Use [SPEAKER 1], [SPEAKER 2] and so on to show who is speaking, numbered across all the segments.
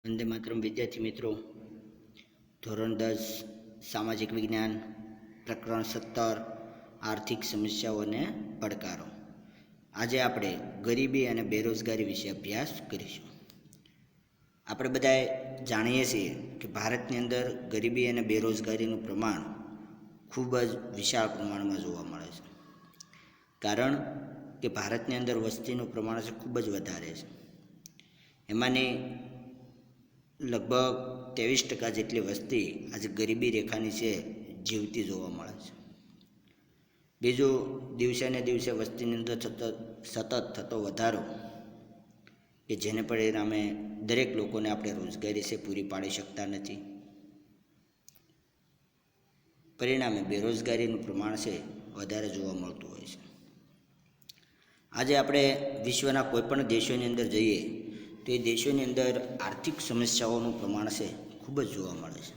[SPEAKER 1] વંદે માતરમ વિદ્યાર્થી મિત્રો, ધોરણ 10 સામાજિક વિજ્ઞાન પ્રકરણ 17 આર્થિક સમસ્યાઓ અને પડકારો. આજે આપણે ગરીબી અને બેરોજગારી વિશે અભ્યાસ કરીશું. આપણે બધાએ જાણીએ છીએ કે ભારતની અંદર ગરીબી અને બેરોજગારીનું પ્રમાણ ખૂબ જ વિશાળ પ્રમાણમાં જોવા મળે છે. કારણ કે ભારતની અંદર વસ્તીનું પ્રમાણ છે ખૂબ જ વધારે છે. એમાંની લગભગ 23% જેટલી વસ્તી આજે ગરીબી રેખા નીચે જીવતી જોવા મળે છે. બીજું, દિવસે ને દિવસે વસ્તીની અંદર સતત થતો વધારો કે જેને પરિણામે દરેક લોકોને આપણે રોજગારી છે પૂરી પાડી શકતા નથી. પરિણામે બેરોજગારીનું પ્રમાણ છે વધારે જોવા મળતું હોય છે. આજે આપણે વિશ્વના કોઈપણ દેશોની અંદર જઈએ તો એ દેશોની અંદર આર્થિક સમસ્યાઓનું પ્રમાણ છે ખૂબ જ જોવા મળે છે.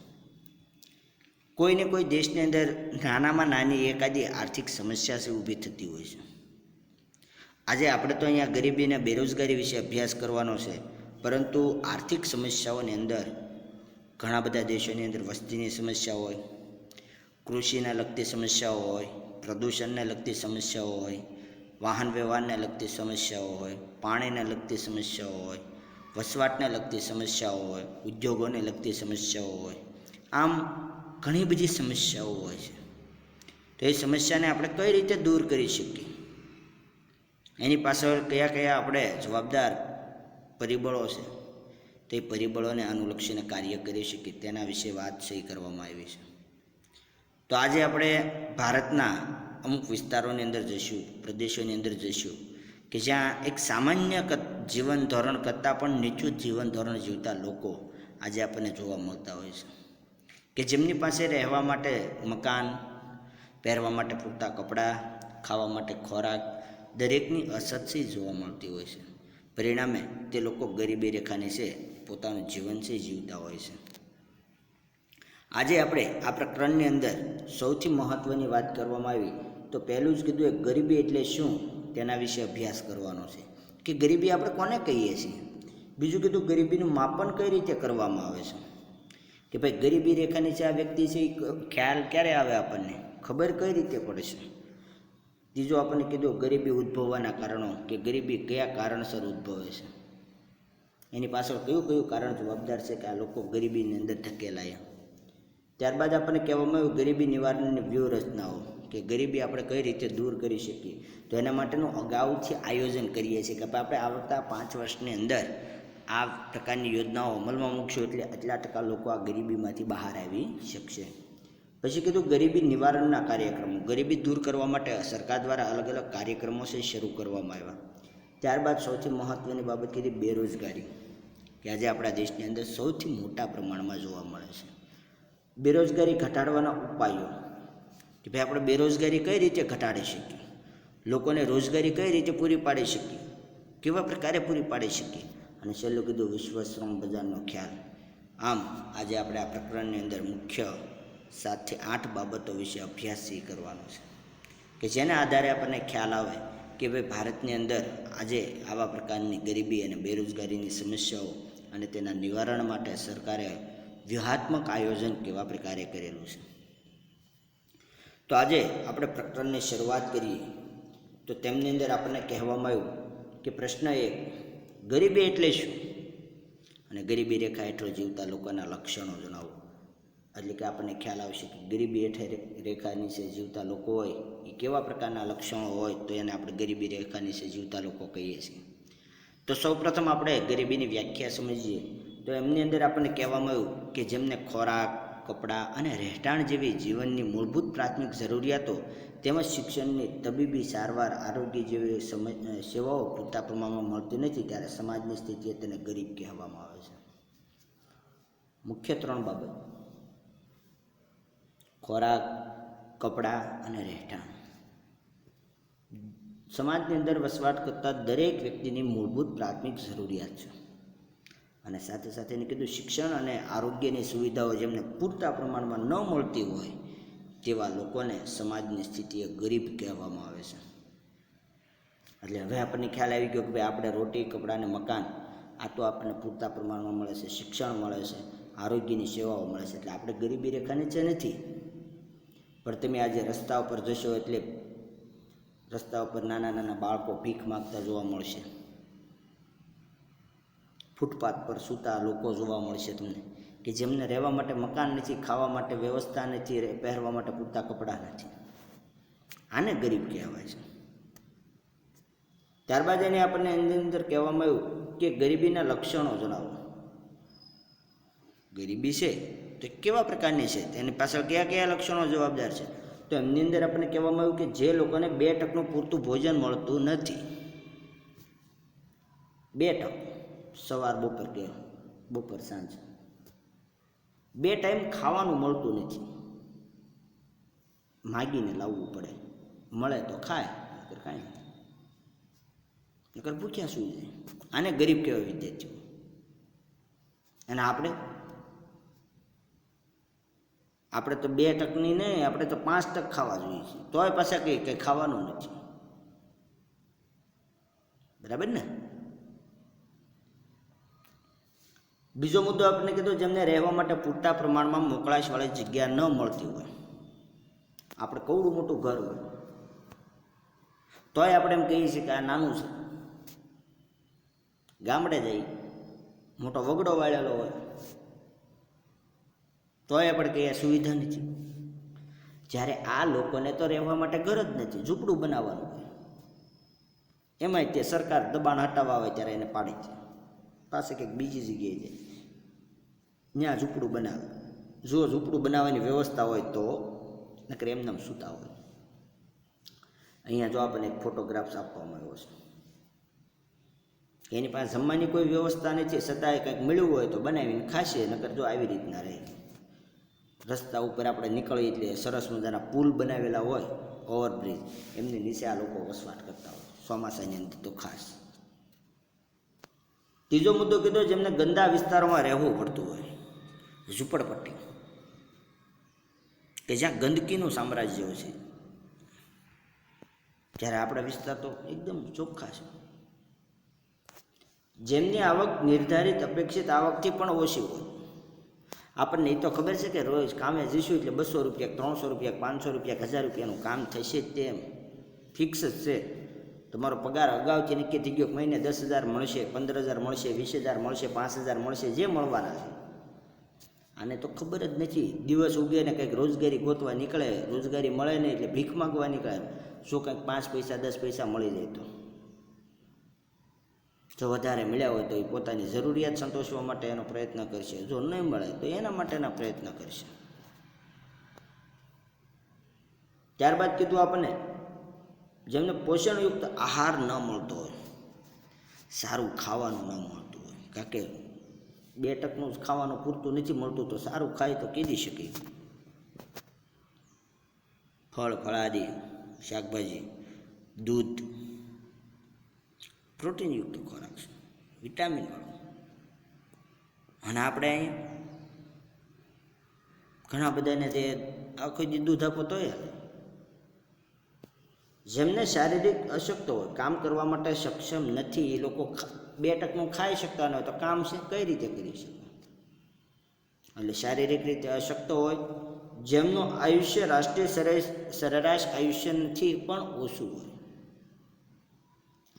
[SPEAKER 1] કોઈને કોઈ દેશની અંદર નાનામાં નાની એકાદી આર્થિક સમસ્યા છે ઊભી થતી હોય છે. આજે આપણે તો અહીંયા ગરીબી અને બેરોજગારી વિશે અભ્યાસ કરવાનો છે, પરંતુ આર્થિક સમસ્યાઓની અંદર ઘણા બધા દેશોની અંદર વસ્તીની સમસ્યા હોય, કૃષિને લગતી સમસ્યાઓ હોય, પ્રદૂષણને લગતી સમસ્યાઓ હોય, વાહન વ્યવહારને લગતી સમસ્યાઓ હોય, પાણીને લગતી સમસ્યાઓ હોય, વસવાટને લગતી સમસ્યાઓ હોય, ઉદ્યોગોને લગતી સમસ્યાઓ હોય. આમ ઘણી બધી સમસ્યાઓ હોય છે. તો એ સમસ્યાને આપણે કઈ રીતે દૂર કરી શકીએ, એની પાછળ કયા કયા આપણે જવાબદાર પરિબળો છે, તે પરિબળોને અનુલક્ષીને કાર્ય કરી શકીએ તેના વિશે વાત કરવામાં આવી છે. તો આજે આપણે ભારતના અમુક વિસ્તારોની અંદર જઈશું, પ્રદેશોની અંદર જઈશું કે જ્યાં એક સામાન્ય જીવન ધોરણ કરતાં પણ નીચું જીવન ધોરણ જીવતા લોકો આજે આપણને જોવા મળતા હોય છે, કે જેમની પાસે રહેવા માટે મકાન, પહેરવા માટે પૂરતા કપડાં, ખાવા માટે ખોરાક દરેકની અછતથી જોવા મળતી હોય છે. પરિણામે તે લોકો ગરીબી રેખાની છે પોતાનું જીવન છે જીવતા હોય છે. આજે આપણે આ પ્રકરણની અંદર સૌથી મહત્ત્વની વાત કરવામાં આવી તો પહેલું જ કીધું એ ગરીબી એટલે શું તેના વિશે અભ્યાસ કરવાનો છે, કે ગરીબી આપણે કોને કહીએ છીએ. બીજું કીધું ગરીબીનું માપન કઈ રીતે કરવામાં આવે છે, કે ભાઈ ગરીબી રેખા નીચે આ વ્યક્તિ છે એ ખ્યાલ ક્યારે આવે, આપણને ખબર કઈ રીતે પડે છે. ત્રીજું આપણને કીધું ગરીબી ઉદ્ભવવાના કારણો, કે ગરીબી કયા કારણસર ઉદ્ભવે છે, એની પાછળ કયું કયું કારણ જવાબદાર છે કે આ લોકો ગરીબીની અંદર ધકેલાયા. ત્યારબાદ આપણને કહેવામાં આવ્યું ગરીબી નિવારણની વ્યૂહરચનાઓ, કે ગરીબી આપણે કઈ રીતે દૂર કરી શકીએ. તો એના માટેનું અગાઉથી આયોજન કરીએ છીએ કે આપણે આવતા 5 વર્ષની અંદર આ પ્રકારની યોજનાઓ અમલમાં મૂકશું એટલે આટલા ટકા લોકો આ ગરીબીમાંથી બહાર આવી શકશે. પછી કીધું ગરીબી નિવારણના કાર્યક્રમો, ગરીબી દૂર કરવા માટે સરકાર દ્વારા અલગ અલગ કાર્યક્રમો છે શરૂ કરવામાં આવ્યા. ત્યારબાદ સૌથી મહત્ત્વની બાબત કીધી બેરોજગારી, કે આજે આપણા દેશની અંદર સૌથી મોટા પ્રમાણમાં જોવા મળે છે. બેરોજગારી ઘટાડવાના ઉપાયો, કે ભાઈ આપણે બેરોજગારી કઈ રીતે ઘટાડી શકીએ, લોકોને રોજગારી કઈ રીતે પૂરી પાડી શકીએ, કેવા પ્રકારે પૂરી પાડી શકીએ. અને છેલ્લું કીધું વિશ્વ શ્રમ બજારનો ખ્યાલ. આમ આજે આપણે આ પ્રકરણની અંદર મુખ્ય 7 થી 8 બાબતો વિશે અભ્યાસ કરવાનો છે, કે જેના આધારે આપણને ખ્યાલ આવે કે ભાઈ ભારતની અંદર આજે આવા પ્રકારની ગરીબી અને બેરોજગારીની સમસ્યાઓ અને તેના નિવારણ માટે સરકારે વ્યૂહાત્મક આયોજન કેવા પ્રકારે કરેલું છે. તો આજે આપણે પ્રકરણની શરૂઆત કરીએ તો તેમની અંદર આપણને કહેવામાં આવ્યું કે પ્રશ્ન 1, ગરીબી એટલે શું, અને ગરીબી રેખા હેઠળ જીવતા લોકોના લક્ષણો જણાવો. એટલે કે આપણને ખ્યાલ આવશે કે ગરીબી હેઠળ રેખા નીચે જીવતા લોકો હોય એ કેવા પ્રકારના લક્ષણો હોય, તો એને આપણે ગરીબી રેખા નીચે જીવતા લોકો કહીએ છીએ. તો સૌપ્રથમ આપણે ગરીબીની વ્યાખ્યા સમજીએ તો એમની અંદર આપણને કહેવામાં આવ્યું કે જેમને ખોરાક, કપડાં અને રહેઠાણ જેવી જીવનની મૂળભૂત પ્રાથમિક જરૂરિયાતો તેમજ શિક્ષણની, તબીબી સારવાર, આરોગ્ય જેવી સેવાઓ પૂરતા પ્રમાણમાં મળતી નથી, ત્યારે સમાજની સ્થિતિએ તેને ગરીબ કહેવામાં આવે છે. મુખ્ય 3 બાબત: ખોરાક, કપડાં અને રહેઠાણ. સમાજની અંદર વસવાટ કરતા દરેક વ્યક્તિની મૂળભૂત પ્રાથમિક જરૂરિયાત છે. અને સાથે સાથે એને કીધું શિક્ષણ અને આરોગ્યની સુવિધાઓ જેમને પૂરતા પ્રમાણમાં ન મળતી હોય તેવા લોકોને સમાજની સ્થિતિએ ગરીબ કહેવામાં આવે છે. એટલે હવે આપણને ખ્યાલ આવી ગયો કે ભાઈ આપણે રોટી, કપડાં અને મકાન આ તો આપણને પૂરતા પ્રમાણમાં મળે છે, શિક્ષણ મળે છે, આરોગ્યની સેવાઓ મળે છે, એટલે આપણે ગરીબી રેખા નીચે નથી. પણ તમે આજે રસ્તા ઉપર જશો એટલે રસ્તા ઉપર નાના નાના બાળકો ભીખ માગતા જોવા મળશે. ફૂટપાથ પર સૂતા લોકો જોવા મળશે તમને, કે જેમને રહેવા માટે મકાન નથી, ખાવા માટે વ્યવસ્થા નથી, પહેરવા માટે પૂરતા કપડાં નથી. આને ગરીબ કહેવાય છે. ત્યારબાદ એને આપણને એની અંદર કહેવામાં આવ્યું કે ગરીબીના લક્ષણો જણાવો. ગરીબી છે તો કેવા પ્રકારની છે, તેની પાછળ કયા કયા લક્ષણો જવાબદાર છે? તો એમની અંદર આપણને કહેવામાં આવ્યું કે જે લોકોને 2 ટકનું પૂરતું ભોજન મળતું નથી. 2 ટક, સવાર બપોર કે બપોર સાંજ, 2 ટાઈમ ખાવાનું મળતું નથી. માગીને લાવવું પડે, મળે તો ખાય, નકર કાંઈ નકર ભૂખ્યા સુઈ જાય. આને ગરીબ કહેવાય વિદ્યાર્થીઓ. અને આપણે તો 2 ટકની નહીં, આપણે તો 5 ટક ખાવા જોઈએ છે, તોય પાછા કંઈ ખાવાનું નથી. બરાબર ને? બીજો મુદ્દો આપણે કીધો, જેમને રહેવા માટે પૂરતા પ્રમાણમાં મોકળાશવાળી જગ્યા ન મળતી હોય. આપણે કવડું મોટું ઘર હોય તોય આપણે એમ કહીએ છીએ કે આ નાનું છે. ગામડે જઈ મોટો વગડો વાળેલો હોય તોય આપણે કહીએ સુવિધા નથી. જ્યારે આ લોકોને તો રહેવા માટે ઘર જ નથી, ઝૂંપડું બનાવવાનું હોય. એમાંય તે સરકાર દબાણ હટાવવા આવે ત્યારે એને પાડી છે, પાસે કંઈક બીજી જગ્યાએ જાય, ત્યાં ઝૂંપડું બનાવે. જો ઝૂંપડું બનાવવાની વ્યવસ્થા હોય તો, નકર એમને સૂતા હોય. અહીંયા જો આપણને એક ફોટોગ્રાફ્સ આપવામાં આવ્યો છે, એની પાસે જમવાની કોઈ વ્યવસ્થા નથી, છતાંય કંઈક મળ્યું હોય તો બનાવીને ખાશે, નકર જો આવી રીતના રહે. રસ્તા ઉપર આપણે નીકળીએ એટલે સરસ મજાના પુલ બનાવેલા હોય, ઓવરબ્રિજ, એમની નીચે આ લોકો વસવાટ કરતા હોય, ચોમાસાની અંદર તો ખાસ. ત્રીજો મુદ્દો કીધો, જેમને ગંદા વિસ્તારોમાં રહેવું પડતું હોય, ઝૂંપડપટ્ટી, કે જ્યાં ગંદકીનું સામ્રાજ્ય છે. જ્યારે આપણા વિસ્તાર તો એકદમ ચોખ્ખા છે. જેમની આવક નિર્ધારિત અપેક્ષિત આવકથી પણ ઓછી હોય. આપણને એ તો ખબર છે કે રોજ કામે જઈશું એટલે 200 રૂપિયા, 300 રૂપિયા, 500 રૂપિયા, 1000 રૂપિયાનું કામ થશે જ, તેમ ફિક્સ જ છે. તમારો પગાર અગાઉથી નક્કી થઈ ગયો, મહિને 10,000 મળશે, 15,000 મળશે, 20,000 મળશે, 5,000 મળશે, જે મળવાના છે. આને તો ખબર જ નથી. દિવસ ઉગે ને કંઈક રોજગારી ગોતવા નીકળે, રોજગારી મળે નહીં એટલે ભીખ માગવા નીકળે. જો કંઈક 5 પૈસા 10 પૈસા મળી જાય તો, જો વધારે મળ્યા હોય તો એ પોતાની જરૂરિયાત સંતોષવા માટે એનો પ્રયત્ન કરશે, જો નહીં મળે તો એના માટેના પ્રયત્ન કરશે. ત્યારબાદ કીધું આપણને, જેમને પોષણયુક્ત આહાર ન મળતો હોય, સારું ખાવાનું ન મળતું હોય, કારણ કે 2 ટકનું જ ખાવાનું પૂરતું નથી મળતું, તો સારું ખાય તો કીધી શકે. ફળ ફળાદી, શાકભાજી, દૂધ, પ્રોટીનયુક્ત ખોરાક છે, વિટામિન વાળો. અને આપણે અહીં ઘણા બધાને તે આખો દી દૂધ આપો તો યાર. જેમને શારીરિક અશક્ત હોય, કામ કરવા માટે સક્ષમ નથી, એ લોકો 2 ટકનું ખાઈ શકતા ન હોય તો કામ છે કઈ રીતે કરી શકે? એટલે શારીરિક રીતે અશક્ત હોય, જેમનું આયુષ્ય રાષ્ટ્રીય સરેરાશ આયુષ્યથી પણ ઓછું હોય.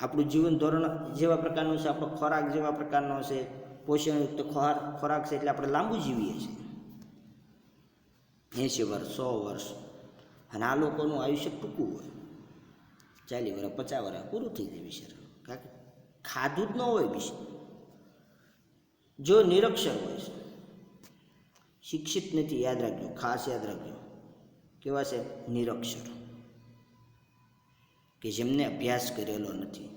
[SPEAKER 1] આપણું જીવન ધોરણ જેવા પ્રકારનું છે, આપણો ખોરાક જેવા પ્રકારનો છે, પોષણયુક્ત ખોરાક છે, એટલે આપણે લાંબુ જીવીએ છીએ, 80 વર્ષ, 100 વર્ષ. અને આ લોકોનું આયુષ્ય ટૂંકું હોય, 40 વર્ષ, 50 વર્ષ પૂરું થઈ જાય બિચારા, કારણ કે ખાધું જ ન હોય. બિચાર જો નિરક્ષર હોય છે, શિક્ષિત નથી, યાદ રાખજો, ખાસ યાદ રાખજો. કેવા છે? નિરક્ષર, કે જેમને અભ્યાસ કરેલો નથી,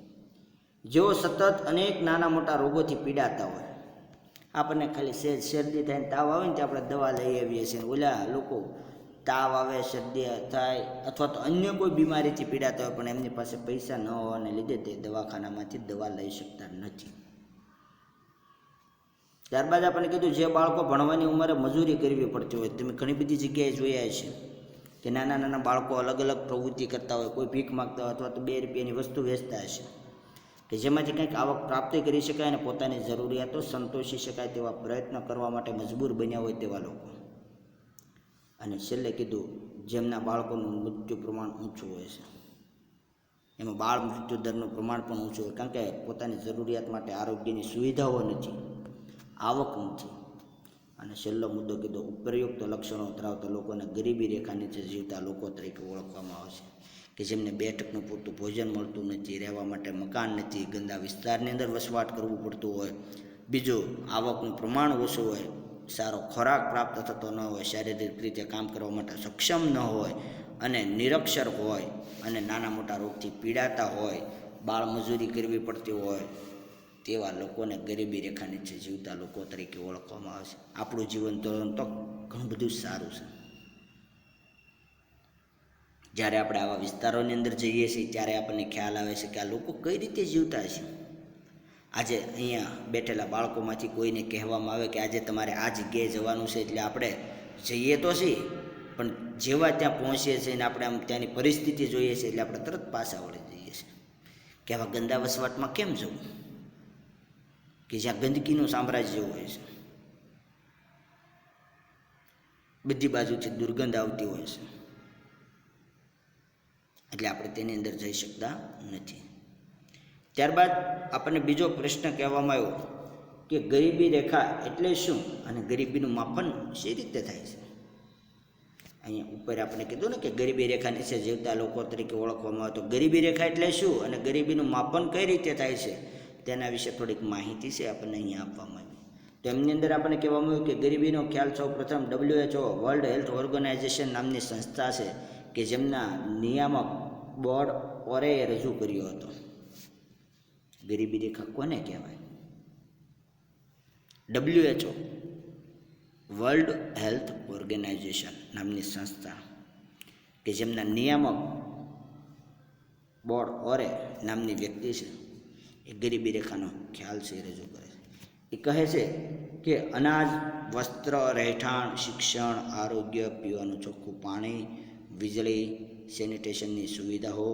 [SPEAKER 1] જેઓ સતત અનેક નાના મોટા રોગોથી પીડાતા હોય. આપણને ખાલી શરદી થાય ને તાવ આવે ને ત્યાં આપણે દવા લઈ આવીએ છીએ. ઓલા લોકો તાવ આવે, શરદી થાય અથવા તો અન્ય કોઈ બીમારીથી પીડાતા હોય, પણ એમની પાસે પૈસા ન હોવાને લીધે તે દવાખાનામાંથી દવા લઈ શકતા નથી. ત્યારબાદ આપણે કીધું, જે બાળકો ભણવાની ઉંમરે મજૂરી કરવી પડતી હોય, તમે ઘણી બધી જગ્યાએ જોયા છે કે નાના નાના બાળકો અલગ અલગ પ્રવૃત્તિ કરતા હોય, કોઈ ભીખ માગતા હોય અથવા તો 2 રૂપિયાની વસ્તુ વેચતા હશે. કે જેમાંથી કંઈક આવક પ્રાપ્ત કરી શકાય અને પોતાની જરૂરિયાતો સંતોષી શકાય તેવા પ્રયત્ન કરવા માટે મજબૂર બન્યા હોય તેવા લોકો. અને છેલ્લે કીધું જેમના બાળકોનું મૃત્યુ પ્રમાણ ઊંચું હોય છે, એમાં બાળ મૃત્યુ દરનું પ્રમાણ પણ ઊંચું હોય, કારણ કે પોતાની જરૂરિયાત માટે આરોગ્યની સુવિધાઓ નથી, આવક નથી. અને છેલ્લો મુદ્દો કીધો ઉપરયુક્ત લક્ષણો ધરાવતા લોકોને ગરીબી રેખા નીચે જીવતા લોકો તરીકે ઓળખવામાં આવે છે, કે જેમને 2 ટકનું પૂરતું ભોજન મળતું નથી, રહેવા માટે મકાન નથી, ગંદા વિસ્તારની અંદર વસવાટ કરવું પડતું હોય, બીજું આવકનું પ્રમાણ ઓછું હોય, સારો ખોરાક પ્રાપ્ત થતો ન હોય, શારીરિક રીતે કામ કરવા માટે સક્ષમ ન હોય અને નિરક્ષર હોય અને નાના મોટા રોગથી પીડાતા હોય, બાળ મજૂરી કરવી પડતી હોય, તેવા લોકોને ગરીબી રેખા નીચે જીવતા લોકો તરીકે ઓળખવામાં આવે છે. આપણું જીવન ધોરણ તો ઘણું બધું સારું છે. જ્યારે આપણે આવા વિસ્તારોની અંદર જઈએ છીએ ત્યારે આપણને ખ્યાલ આવે છે કે આ લોકો કઈ રીતે જીવતા છે. આજે અહીંયા બેઠેલા બાળકોમાંથી કોઈને કહેવામાં આવે કે આજે તમારે આ જગ્યાએ જવાનું છે, એટલે આપણે જઈએ તો છીએ, પણ જેવા ત્યાં પહોંચીએ છીએ ને આપણે આમ ત્યાંની પરિસ્થિતિ જોઈએ છીએ એટલે આપણે તરત પાછા વળી જઈએ છીએ કે આવા ગંદા વસવાટમાં કેમ જવું, કે જ્યાં ગંદકીનું સામ્રાજ્ય હોય છે, બધી બાજુથી દુર્ગંધ આવતી હોય છે, એટલે આપણે તેની અંદર જઈ શકતા નથી. ત્યારબાદ આપણને બીજો પ્રશ્ન કહેવામાં આવ્યો કે ગરીબી રેખા એટલે શું અને ગરીબીનું માપન શી રીતે થાય છે. અહીંયા ઉપર આપણે કીધું ને કે ગરીબી રેખા નીચે જીવતા લોકો તરીકે ઓળખવામાં આવે, તો ગરીબી રેખા એટલે શું અને ગરીબીનું માપન કઈ રીતે થાય છે તેના વિશે થોડીક માહિતી છે આપણને અહીંયા આપવામાં આવી. તો એમની અંદર આપણને કહેવામાં આવ્યું કે ગરીબીનો ખ્યાલ સૌ પ્રથમ WHO વર્લ્ડ હેલ્થ ઓર્ગેનાઇઝેશન નામની સંસ્થા છે કે જેમના નિયામક બોર્ડ ઓરેએ રજૂ કર્યો હતો. ગરીબી રેખા કોને કહેવાય? WHO વર્લ્ડ હેલ્થ ઓર્ગેનાઇઝેશન નામની સંસ્થા કે જેમના નિયામક બોર્ડ ઓરે નામની વ્યક્તિ છે, એ ગરીબી રેખાનો ખ્યાલ છે રજૂ કરે છે. એ કહે છે કે અનાજ, વસ્ત્ર, રહેઠાણ, શિક્ષણ, આરોગ્ય, પીવાનું ચોખ્ખું પાણી, વીજળી, સેનિટેશનની સુવિધાઓ,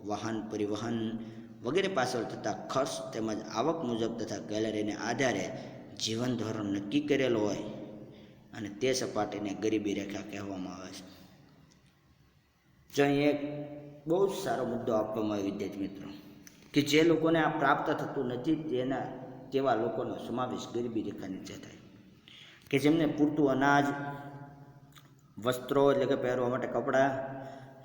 [SPEAKER 1] વાહન પરિવહન વગેરે પાછળ થતા ખર્ચ તેમજ આવક મુજબ તથા કેલરીને આધારે જીવન ધોરણ નક્કી કરેલો હોય અને તે સપાટીને ગરીબી રેખા કહેવામાં આવે છે. જો અહીં એક બહુ જ સારો મુદ્દો આપવામાં આવ્યો વિદ્યાર્થી મિત્રો, કે જે લોકોને આ પ્રાપ્ત થતું નથી તેવા લોકોનો સમાવેશ ગરીબી રેખા નીચે થાય, કે જેમને પૂરતું અનાજ, વસ્ત્રો એટલે કે પહેરવા માટે કપડાં,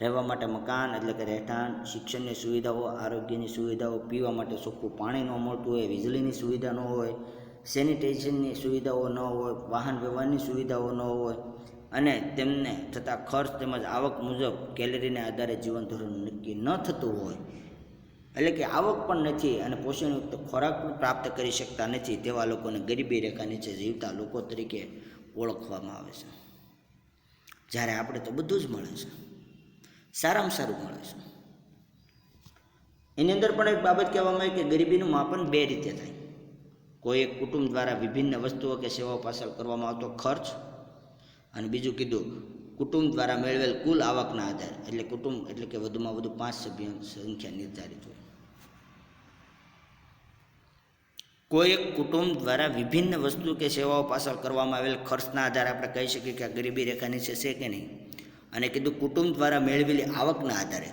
[SPEAKER 1] રહેવા માટે મકાન એટલે કે રહેઠાણ, શિક્ષણની સુવિધાઓ, આરોગ્યની સુવિધાઓ, પીવા માટે ચોખ્ખું પાણી ન મળતું હોય, વીજળીની સુવિધા ન હોય, સેનિટેશનની સુવિધાઓ ન હોય, વાહન વ્યવહારની સુવિધાઓ ન હોય અને તેમને થતા ખર્ચ તેમજ આવક મુજબ કેલરીને આધારે જીવન ધોરણ નક્કી ન થતું હોય, એટલે કે આવક પણ નથી અને પોષણયુક્ત ખોરાક પણ પ્રાપ્ત કરી શકતા નથી, તેવા લોકોને ગરીબી રેખા નીચે જીવતા લોકો તરીકે ઓળખવામાં આવે છે. જ્યારે આપણે તો બધું જ મળે છે, સારામાં સારું મળે છે. એની અંદર પણ એક બાબત કહેવામાં આવી કે ગરીબીનું માપન 2 રીતે થાય. કોઈ એક કુટુંબ દ્વારા વિભિન્ન વસ્તુઓ કે સેવાઓ પાછળ કરવામાં આવતો ખર્ચ, અને બીજું કીધું કુટુંબ દ્વારા મેળવેલ કુલ આવકના આધારે, એટલે કુટુંબ એટલે કે વધુમાં વધુ 5 સભ્યોની સંખ્યા નિર્ધારિત હોય. કોઈ એક કુટુંબ દ્વારા વિભિન્ન વસ્તુ કે સેવાઓ પાછળ કરવામાં આવેલ ખર્ચના આધારે આપણે કહી શકીએ કે આ ગરીબી રેખા નીચે છે કે નહીં. અને કીધું કુટુંબ દ્વારા મેળવેલી આવકના આધારે,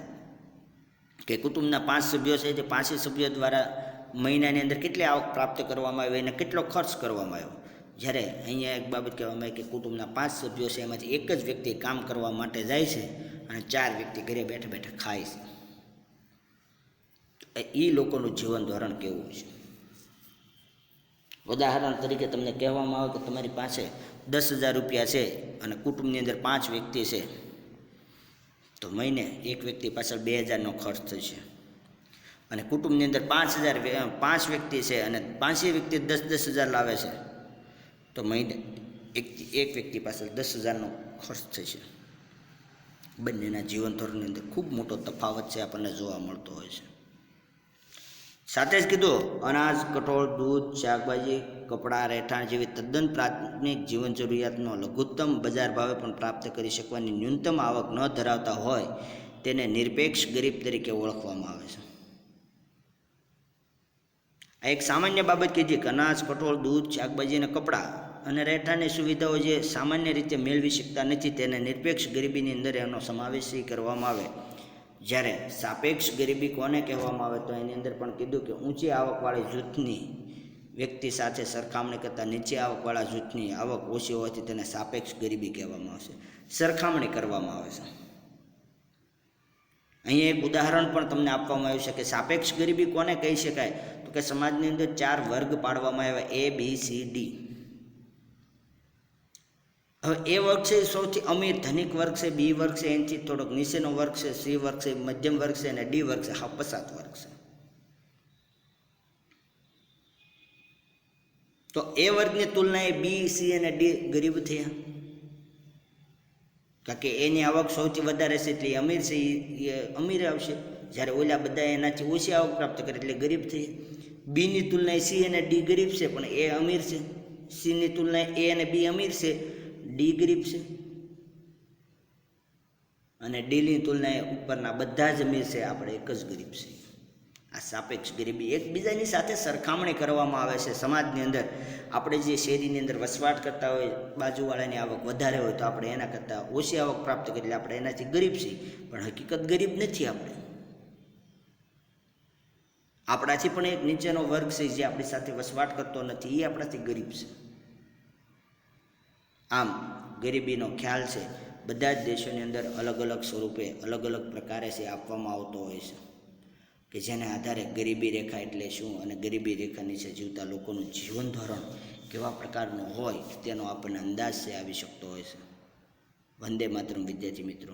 [SPEAKER 1] કે કુટુંબના 5 સભ્યો છે, તે 5 સભ્યો દ્વારા મહિનાની અંદર કેટલી આવક પ્રાપ્ત કરવામાં આવી અને કેટલો ખર્ચ કરવામાં આવ્યો. જ્યારે અહીંયા એક બાબત કહેવામાં આવી કે કુટુંબના 5 સભ્યો છે, એમાંથી એક જ વ્યક્તિ કામ કરવા માટે જાય છે અને 4 વ્યક્તિ ઘરે બેઠા બેઠા ખાય છે. એ લોકોનું જીવન ધોરણ કેવું છે? ઉદાહરણ તરીકે તમને કહેવામાં આવે કે તમારી પાસે 10,000 રૂપિયા છે અને કુટુંબની અંદર 5 વ્યક્તિ છે, તો મહિને એક વ્યક્તિ પાછળ 2,000નો ખર્ચ થશે. અને કુટુંબની અંદર 5 વ્યક્તિ છે અને 5 વ્યક્તિ 10,000 લાવે છે, તો મહિને એક વ્યક્તિ પાછળ 10,000નો ખર્ચ થશે. બંનેના જીવન ધોરણની અંદર ખૂબ મોટો તફાવત છે આપણને જોવા મળતો હોય છે. સાથે જ કીધું અનાજ, કઠોળ, દૂધ, શાકભાજી, કપડાં, રહેઠાણ જેવી તદ્દન પ્રાથમિક જીવન જરૂરિયાતનો લઘુત્તમ બજાર ભાવે પણ પ્રાપ્ત કરી શકવાની ન્યૂનતમ આવક ન ધરાવતા હોય તેને નિરપેક્ષ ગરીબ તરીકે ઓળખવામાં આવે છે. આ એક સામાન્ય બાબત કીધી કે અનાજ, કઠોળ, દૂધ, શાકભાજી અને કપડાં અને રહેઠાણની સુવિધાઓ જે સામાન્ય રીતે મેળવી શકતા નથી તેને નિરપેક્ષ ગરીબીની અંદર એનો સમાવેશ કરવામાં આવે. જ્યારે સાપેક્ષ ગરીબી કોને કહેવામાં આવે તો એની અંદર પણ કીધું કે ઊંચી આવકવાળી જૂથની વ્યક્તિ સાથે સરખામણી કરતાં નીચી આવકવાળા જૂથની આવક ઓછી હોવાથી તેને સાપેક્ષ ગરીબી કહેવામાં આવશે. સરખામણી કરવામાં આવે છે. અહીં એક ઉદાહરણ પણ તમને આપવામાં આવ્યું છે કે સાપેક્ષ ગરીબી કોને કહી શકાય તો કે સમાજની અંદર 4 વર્ગ પાડવામાં આવ્યા A, B, C, D. હવે એ વર્ગ છે સૌથી અમીર ધનિક વર્ગ છે, બી વર્ગ છે એનાથી થોડોક નીચેનો વર્ગ છે, સી વર્ગ છે મધ્યમ વર્ગ છે અને ડી વર્ગ છે હા પછાત વર્ગ છે. તો એ વર્ગની તુલનાએ બી, સી અને ડી ગરીબ થયા કારણ કે એની આવક સૌથી વધારે છે એટલે અમીર છે એ અમીર આવશે, જ્યારે ઓલા બધા એનાથી ઓછી આવક પ્રાપ્ત કરે એટલે ગરીબ થઈ. બીની તુલનાએ સી અને ડી ગરીબ છે પણ એ અમીર છે. સીની તુલનાએ એ અને બી અમીર છે, ડી ગરીબ છે. અને ડીની તુલનાએ ઉપરના બધા જ અમીર છે, આપણે એક જ ગરીબ છે. આ સાપેક્ષ ગરીબી એકબીજાની સાથે સરખામણી કરવામાં આવે છે. સમાજની અંદર આપણે જે શેરીની અંદર વસવાટ કરતા હોય બાજુવાળાની આવક વધારે હોય તો આપણે એના કરતાં ઓછી આવક પ્રાપ્ત કરી એટલે આપણે એનાથી ગરીબ છીએ, પણ હકીકત ગરીબ નથી. આપણાથી પણ એક નીચેનો વર્ગ છે જે આપણી સાથે વસવાટ કરતો નથી એ આપણાથી ગરીબ છે. આમ ગરીબીનો ખ્યાલ છે બધા જ દેશોની અંદર અલગ અલગ સ્વરૂપે અલગ અલગ પ્રકારે છે આપવામાં આવતો હોય છે કે જેને આધારે ગરીબી રેખા એટલે શું અને ગરીબી રેખા નીચે જીવતા લોકોનું જીવન ધોરણ કેવા પ્રકારનું હોય તેનો આપણને અંદાજ છે આવી શકતો હોય છે. વંદે માતરમ વિદ્યાર્થી મિત્રો.